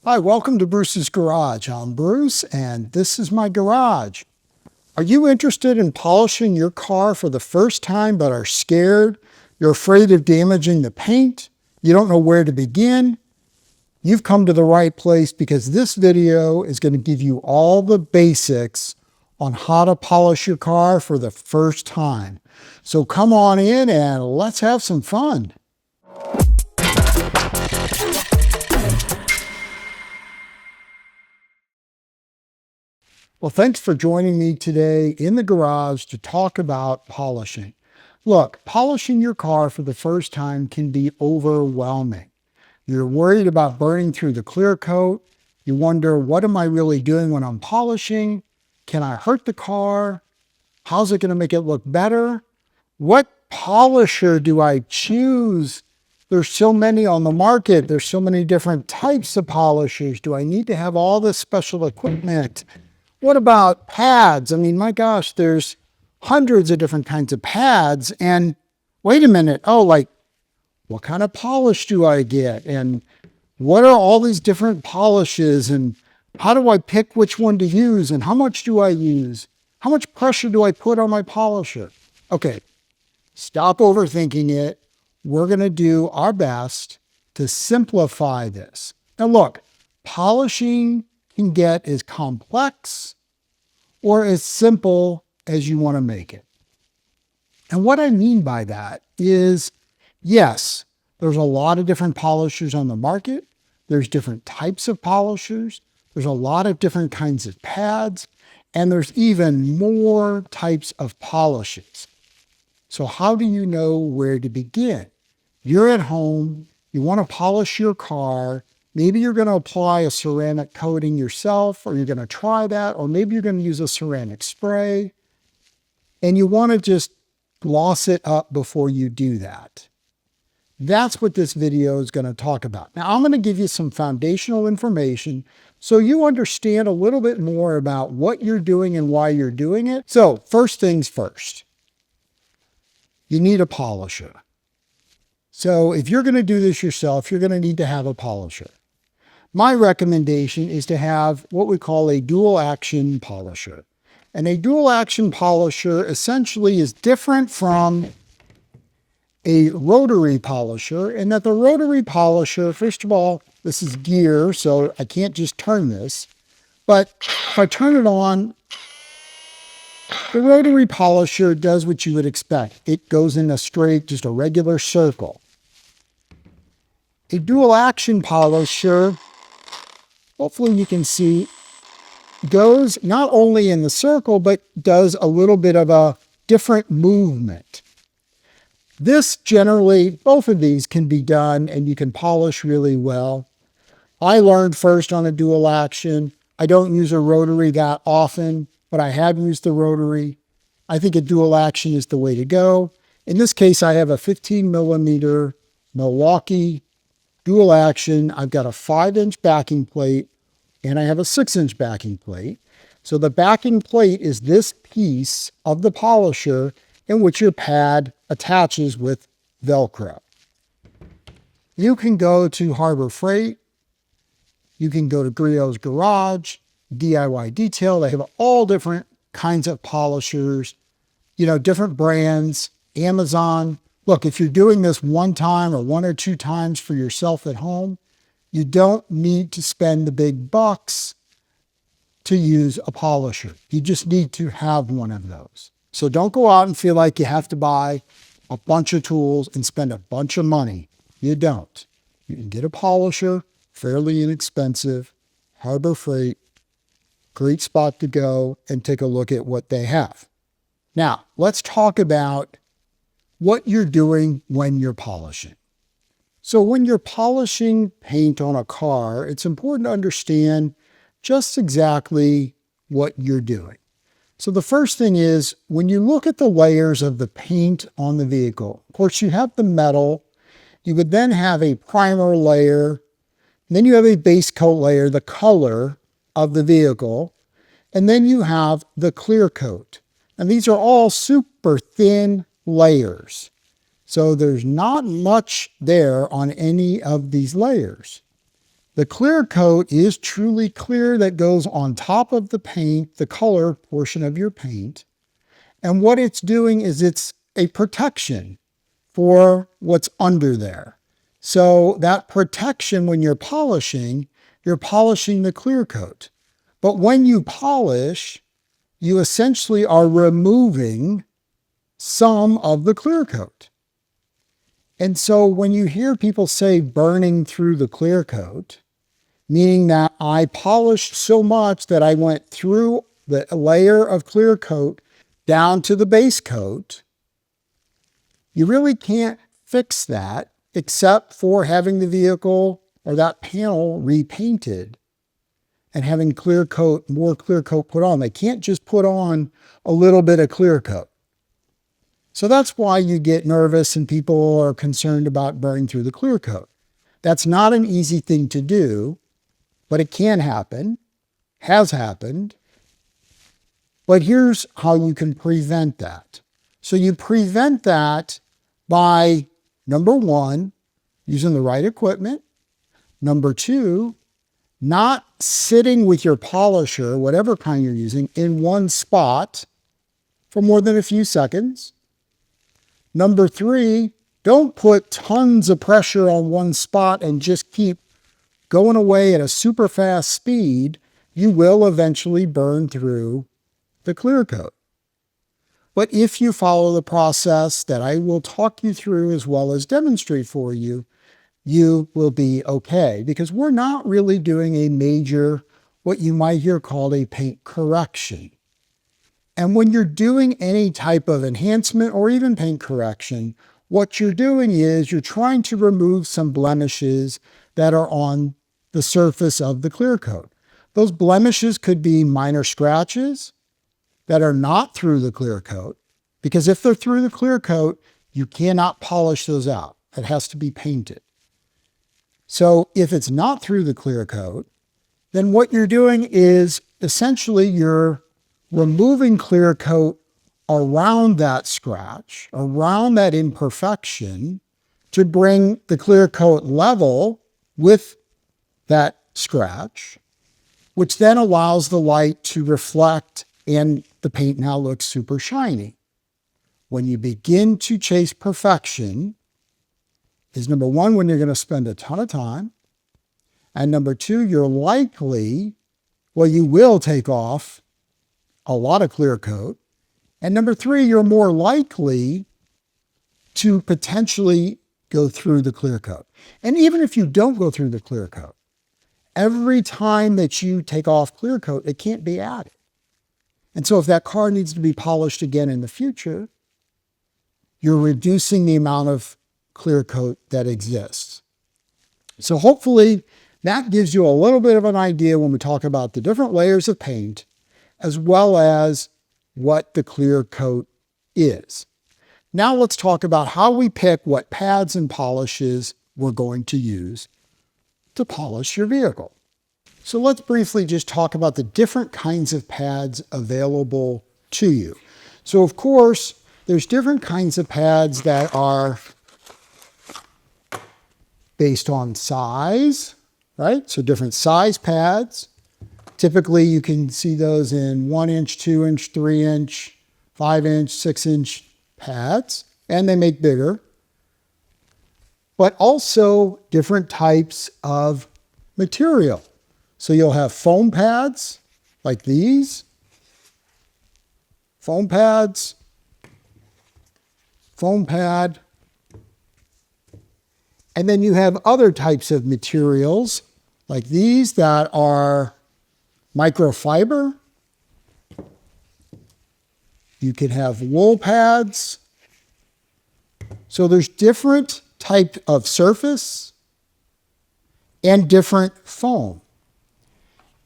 Hi, welcome to Bruce's Garage. I'm Bruce, and this is my garage. Are you interested in polishing your car for the first time but are scared? You're afraid of damaging the paint? You don't know where to begin? You've come to the right place because this video is going to give you all the basics on how to polish your car for the first time. So come on in and let's have some fun. Well, thanks for joining me today in the garage to talk about polishing. Look, polishing your car for the first time can be overwhelming. You're worried about burning through the clear coat. You wonder, what am I really doing when I'm polishing? Can I hurt the car? How's it going to make it look better? What polisher do I choose? There's so many on the market. There's so many different types of polishers. Do I need to have all this special equipment? What about pads? I mean, my gosh, there's hundreds of different kinds of pads. And wait a minute. Oh, like, what kind of polish do I get? And what are all these different polishes? And how do I pick which one to use? And how much do I use? How much pressure do I put on my polisher? Okay, stop overthinking it. We're going to do our best to simplify this. Now, look, polishing can get as complex or as simple as you want to make it. And what I mean by that is, yes, there's a lot of different polishers on the market. There's different types of polishers. There's a lot of different kinds of pads, and there's even more types of polishes. So how do you know where to begin? You're at home, you want to polish your car. Maybe you're going to apply a ceramic coating yourself, or you're going to try that, or maybe you're going to use a ceramic spray, and you want to just gloss it up before you do that. That's what this video is going to talk about. Now, I'm going to give you some foundational information so you understand a little bit more about what you're doing and why you're doing it. So, first things first, you need a polisher. So if you're going to do this yourself, you're going to need to have a polisher. My recommendation is to have what we call a dual action polisher. And a dual action polisher essentially is different from a rotary polisher in that the rotary polisher, first of all, this is gear, so I can't just turn this. But if I turn it on, the rotary polisher does what you would expect. It goes in a straight, just a regular circle. A dual action polisher, hopefully you can see, goes not only in the circle, but does a little bit of a different movement. This generally, both of these can be done and you can polish really well. I learned first on a dual action. I don't use a rotary that often, but I have used the rotary. I think a dual action is the way to go. In this case, I have a 15 millimeter Milwaukee dual action. I've got a 5-inch backing plate and I have a 6-inch backing plate. So the backing plate is this piece of the polisher in which your pad attaches with Velcro. You can go to Harbor Freight. You can go to Griot's Garage, DIY Detail. They have all different kinds of polishers, different brands, Amazon. Look, if you're doing this one time or one or two times for yourself at home, you don't need to spend the big bucks to use a polisher. You just need to have one of those. So don't go out and feel like you have to buy a bunch of tools and spend a bunch of money. You don't. You can get a polisher, fairly inexpensive, Harbor Freight, great spot to go and take a look at what they have. Now, let's talk about what you're doing when you're polishing. So when you're polishing paint on a car, it's important to understand just exactly what you're doing. So the first thing is, when you look at the layers of the paint on the vehicle, of course you have the metal, you would then have a primer layer, and then you have a base coat layer, the color of the vehicle, and then you have the clear coat. And these are all super thin layers. So there's not much there on any of these layers. The clear coat is truly clear that goes on top of the paint, the color portion of your paint. And what it's doing is it's a protection for what's under there. So that protection, when you're polishing the clear coat. But when you polish, you essentially are removing some of the clear coat. And so when you hear people say burning through the clear coat, meaning that I polished so much that I went through the layer of clear coat down to the base coat, you really can't fix that except for having the vehicle or that panel repainted and having more clear coat put on. They can't just put on a little bit of clear coat. So that's why you get nervous and people are concerned about burning through the clear coat. That's not an easy thing to do, but it can happen, has happened. But here's how you can prevent that. So you prevent that by, number one, using the right equipment. Number two, not sitting with your polisher, whatever kind you're using, in one spot for more than a few seconds. Number three, don't put tons of pressure on one spot and just keep going away at a super fast speed. You will eventually burn through the clear coat. But if you follow the process that I will talk you through as well as demonstrate for you, you will be okay, because we're not really doing a major, what you might hear called a paint correction. And when you're doing any type of enhancement or even paint correction, what you're doing is you're trying to remove some blemishes that are on the surface of the clear coat. Those blemishes could be minor scratches that are not through the clear coat, because if they're through the clear coat, you cannot polish those out. It has to be painted. So if it's not through the clear coat, then what you're doing is essentially you're removing clear coat around that scratch, around that imperfection, to bring the clear coat level with that scratch, which then allows the light to reflect and the paint now looks super shiny. When you begin to chase perfection is, number one, when you're going to spend a ton of time. And number two, you will take off a lot of clear coat. And number three, you're more likely to potentially go through the clear coat. And even if you don't go through the clear coat, every time that you take off clear coat, it can't be added. And so if that car needs to be polished again in the future, you're reducing the amount of clear coat that exists. So hopefully that gives you a little bit of an idea when we talk about the different layers of paint, as well as what the clear coat is. Now let's talk about how we pick what pads and polishes we're going to use to polish your vehicle. So let's briefly just talk about the different kinds of pads available to you. So of course, there's different kinds of pads that are based on size, right? So different size pads. Typically you can see those in 1 inch, 2 inch, 3 inch, 5 inch, 6 inch pads, and they make bigger. But also different types of material. So you'll have foam pads like these, foam pads, foam pad, and then you have other types of materials like these that are microfiber. You can have wool pads. So there's different type of surface and different foam.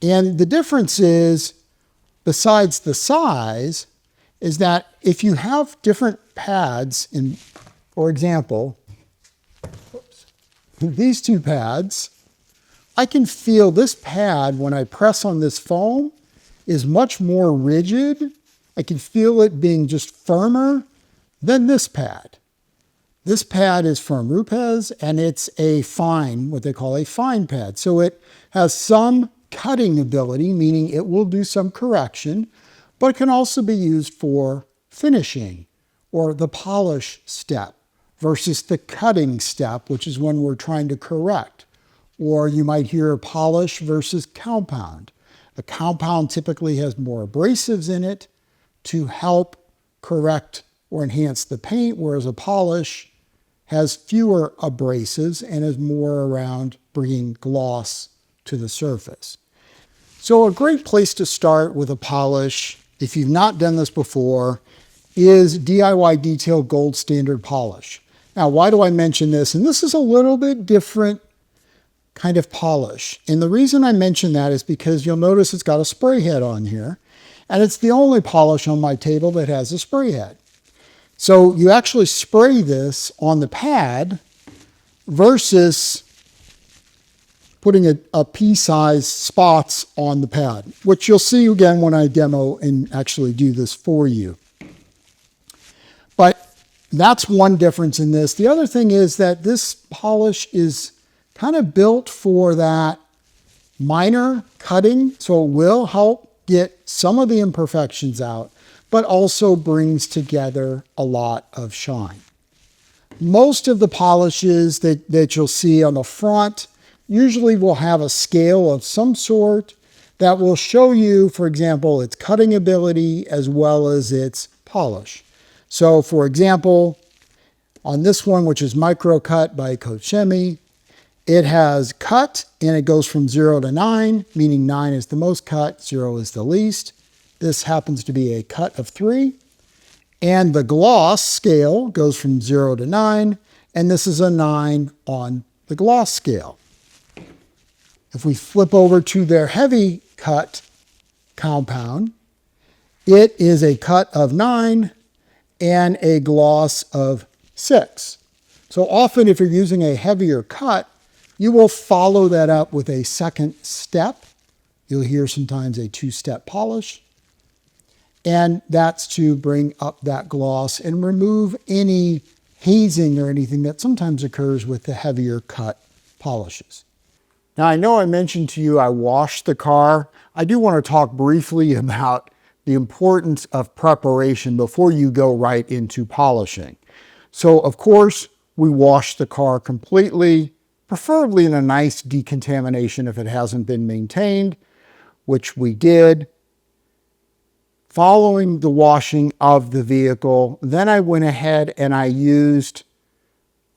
And the difference is, besides the size, is that if you have different pads, for example, these two pads, I can feel this pad when I press on this foam is much more rigid. I can feel it being just firmer than this pad. This pad is from Rupes, and it's a fine, what they call a fine pad. So it has some cutting ability, meaning it will do some correction, but it can also be used for finishing or the polish step versus the cutting step, which is when we're trying to correct. Or you might hear polish versus compound. A compound typically has more abrasives in it to help correct or enhance the paint, whereas a polish has fewer abrasives and is more around bringing gloss to the surface. So a great place to start with a polish, if you've not done this before, is DIY Detail Gold Standard Polish. Now, why do I mention this? And this is a little bit different kind of polish. And the reason I mention that is because you'll notice it's got a spray head on here. And it's the only polish on my table that has a spray head. So you actually spray this on the pad versus putting a pea-sized spots on the pad, which you'll see again when I demo and actually do this for you. But that's one difference in this. The other thing is that this polish is kind of built for that minor cutting, so it will help get some of the imperfections out, but also brings together a lot of shine. Most of the polishes that you'll see on the front usually will have a scale of some sort that will show you, for example, its cutting ability as well as its polish. So for example, on this one, which is Micro Cut by Kochemi, it has cut and it goes from 0 to 9, meaning 9 is the most cut, 0 is the least. This happens to be a cut of 3. And the gloss scale goes from 0 to 9, and this is a 9 on the gloss scale. If we flip over to their heavy cut compound, it is a cut of 9 and a gloss of 6. So often if you're using a heavier cut, you will follow that up with a second step. You'll hear sometimes a 2-step polish. And that's to bring up that gloss and remove any hazing or anything that sometimes occurs with the heavier cut polishes. Now, I know I mentioned to you I washed the car. I do want to talk briefly about the importance of preparation before you go right into polishing. So, of course, we wash the car completely, preferably in a nice decontamination if it hasn't been maintained, which we did. Following the washing of the vehicle, then I went ahead and I used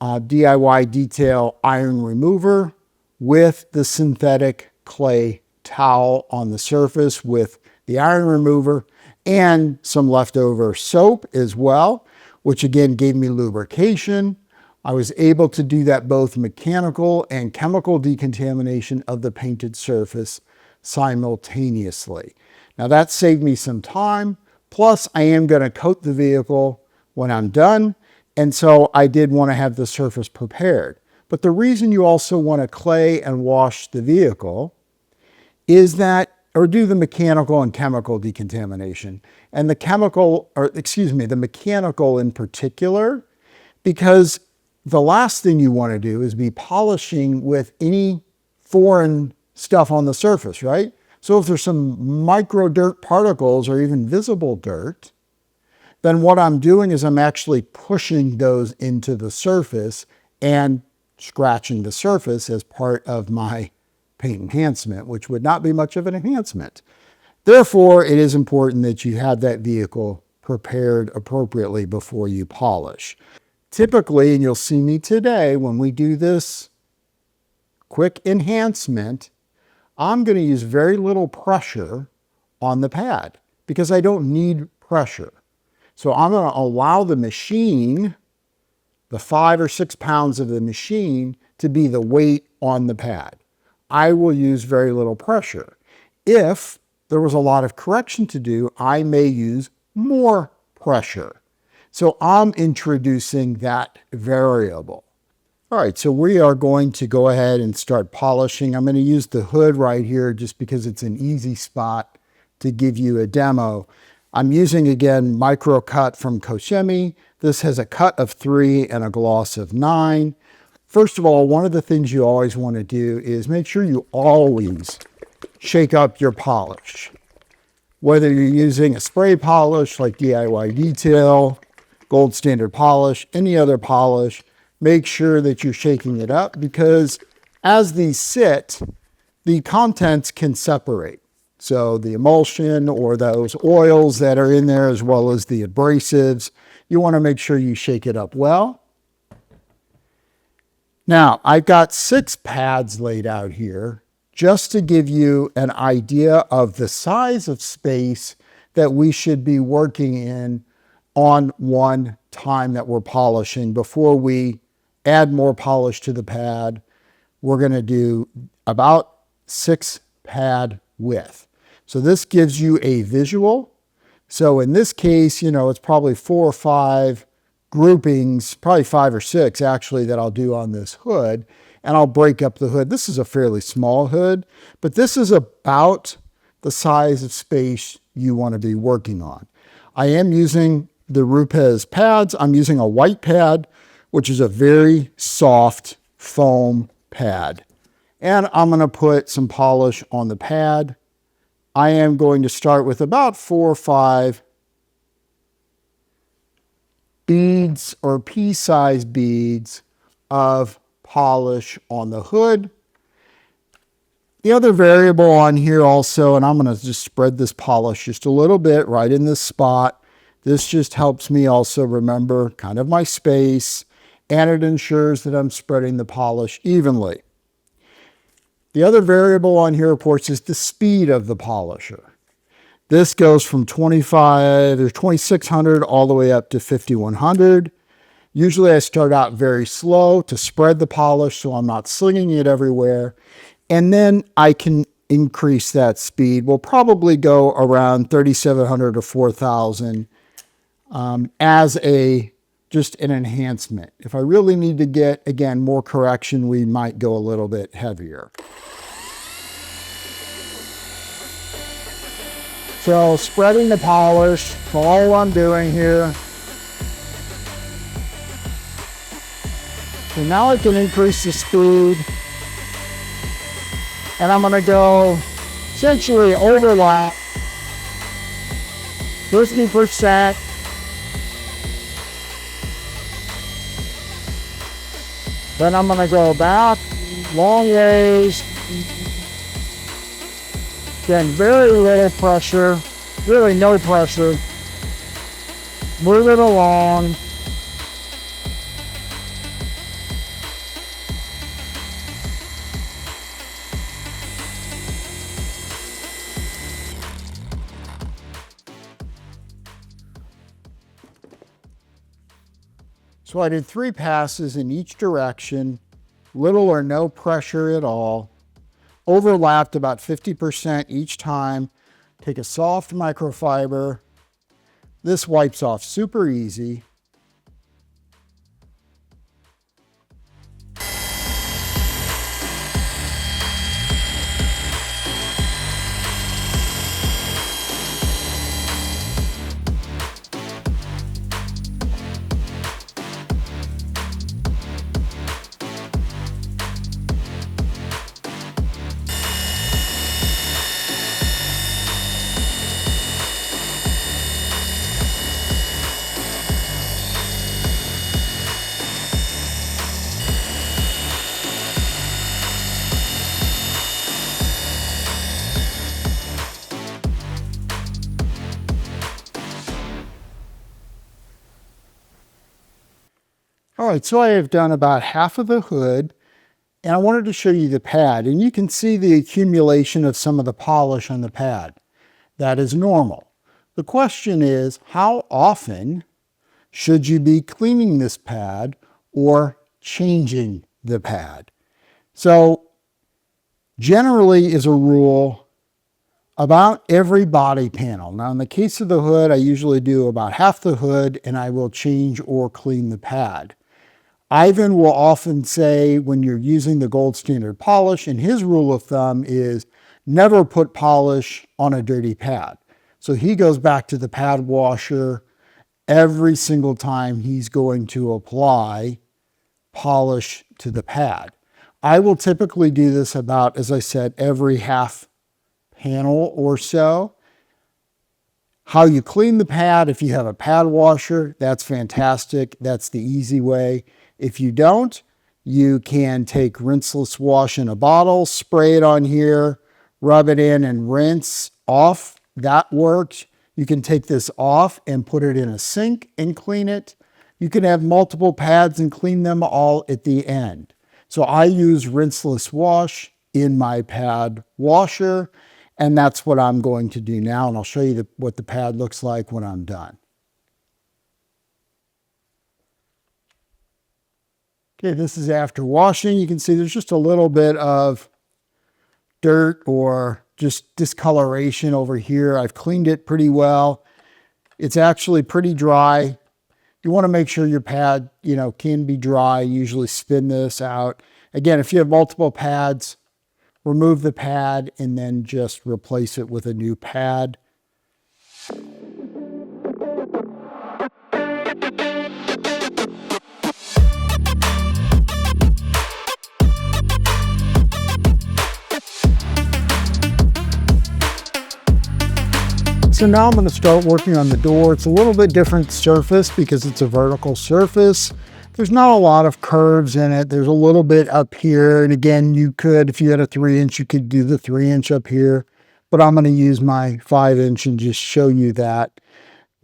DIY Detail Iron Remover with the synthetic clay towel on the surface with the iron remover and some leftover soap as well, which again gave me lubrication. I was able to do that both mechanical and chemical decontamination of the painted surface simultaneously. Now that saved me some time, plus I am going to coat the vehicle when I'm done, and so I did want to have the surface prepared. But the reason you also want to clay and wash the vehicle is that, or do the mechanical and chemical decontamination, and the mechanical in particular, because the last thing you want to do is be polishing with any foreign stuff on the surface, right? So if there's some micro dirt particles or even visible dirt, then what I'm doing is I'm actually pushing those into the surface and scratching the surface as part of my paint enhancement, which would not be much of an enhancement. Therefore, it is important that you have that vehicle prepared appropriately before you polish. Typically, and you'll see me today, when we do this quick enhancement, I'm going to use very little pressure on the pad because I don't need pressure. So I'm going to allow the machine, the 5 or 6 pounds of the machine, to be the weight on the pad. I will use very little pressure. If there was a lot of correction to do, I may use more pressure. So I'm introducing that variable. All right, so we are going to go ahead and start polishing. I'm going to use the hood right here just because it's an easy spot to give you a demo. I'm using, again, micro cut from Koshemi. This has a cut of 3 and a gloss of 9. First of all, one of the things you always want to do is make sure you always shake up your polish. Whether you're using a spray polish like DIY Detail, Gold Standard Polish, any other polish, make sure that you're shaking it up, because as these sit, the contents can separate. So the emulsion or those oils that are in there, as well as the abrasives, you want to make sure you shake it up well. Now, I've got 6 pads laid out here just to give you an idea of the size of space that we should be working in on one time that we're polishing. Before we add more polish to the pad, we're going to do about 6 pad width. So this gives you a visual. So in this case, it's probably 4 or 5 groupings, probably 5 or 6 actually, that I'll do on this hood. And I'll break up the hood. This is a fairly small hood, but this is about the size of space you want to be working on. I am using the Rupes pads. I'm using a white pad, which is a very soft foam pad. And I'm going to put some polish on the pad. I am going to start with about 4 or 5 beads or pea-sized beads of polish on the hood. The other variable on here also, and I'm going to just spread this polish just a little bit right in this spot. This just helps me also remember kind of my space, and it ensures that I'm spreading the polish evenly. The other variable on here, of course, is the speed of the polisher. This goes from 25 or 2600 all the way up to 5100. Usually I start out very slow to spread the polish so I'm not slinging it everywhere. And then I can increase that speed. We'll probably go around 3700 to 4000 as just an enhancement. If I really need to get, again, more correction, we might go a little bit heavier. So spreading the polish, all I'm doing here. So now I can increase the speed. And I'm going to go essentially overlap 50%. Then I'm going to go back long ways. Then very little pressure, really no pressure. Move it along. So I did 3 passes in each direction, little or no pressure at all. Overlapped about 50% each time. Take a soft microfiber. This wipes off super easy. All right, so I have done about half of the hood, and I wanted to show you the pad, and you can see the accumulation of some of the polish on the pad. That is normal. The question is, how often should you be cleaning this pad or changing the pad? So generally, as a rule, about every body panel. Now in the case of the hood, I usually do about half the hood, and I will change or clean the pad. Ivan will often say, when you're using the gold standard polish, and his rule of thumb is never put polish on a dirty pad. So he goes back to the pad washer every single time he's going to apply polish to the pad. I will typically do this about, as I said, every half panel or so. How you clean the pad, if you have a pad washer, that's fantastic. That's the easy way. If you don't, you can take rinseless wash in a bottle, spray it on here, rub it in and rinse off. That works. You can take this off and put it in a sink and clean it. You can have multiple pads and clean them all at the end. So I use rinseless wash in my pad washer, and that's what I'm going to do now. And I'll show you what the pad looks like when I'm done. Okay, this is after washing. You can see there's just a little bit of dirt or just discoloration over here. I've cleaned it pretty well. It's actually pretty dry. You want to make sure your pad, can be dry. Usually spin this out. Again, if you have multiple pads, remove the pad and then just replace it with a new pad. So now I'm going to start working on the door. It's a little bit different surface because it's a vertical surface. There's not a lot of curves in it. There's a little bit up here. And again, you could, if you had a 3-inch, you could do the 3-inch up here. But I'm going to use my 5-inch and just show you that.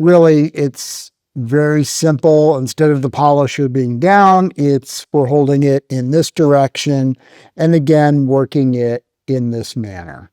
Really, it's very simple. Instead of the polisher being down, we're holding it in this direction. And again, working it in this manner.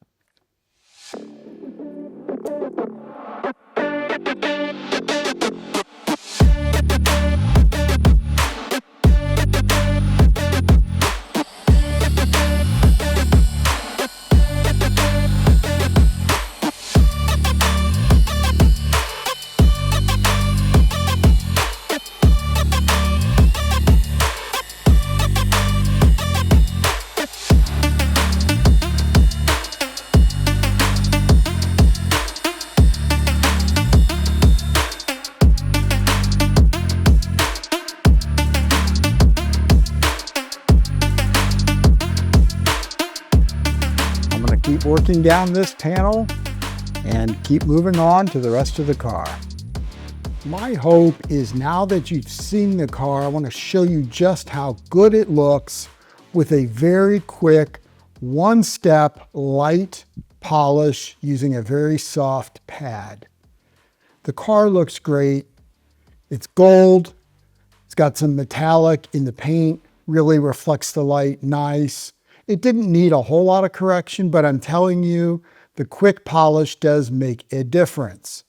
Keep working down this panel and keep moving on to the rest of the car. My hope is now that you've seen the car, I want to show you just how good it looks with a very quick one-step light polish using a very soft pad. The car looks great. It's gold. It's got some metallic in the paint, really reflects the light nice. It didn't need a whole lot of correction, but I'm telling you, the quick polish does make a difference.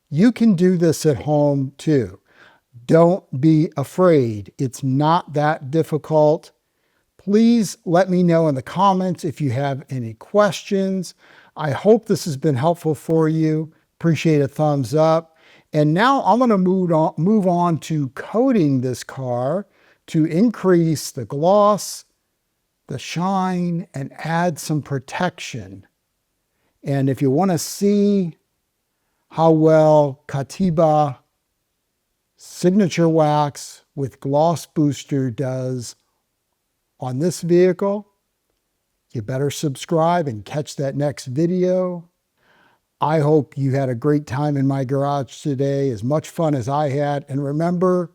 You can do this at home too. Don't be afraid. It's not that difficult. Please let me know in the comments if you have any questions. I hope this has been helpful for you. Appreciate a thumbs up. And now I'm going to move on to coating this car to increase the gloss, the shine, and add some protection. And if you want to see how well Katiba Signature Wax with Gloss Booster does on this vehicle, you better subscribe and catch that next video. I hope you had a great time in my garage today, as much fun as I had. And remember,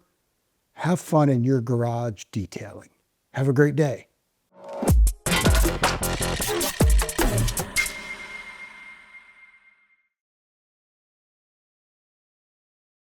have fun in your garage detailing. Have a great day.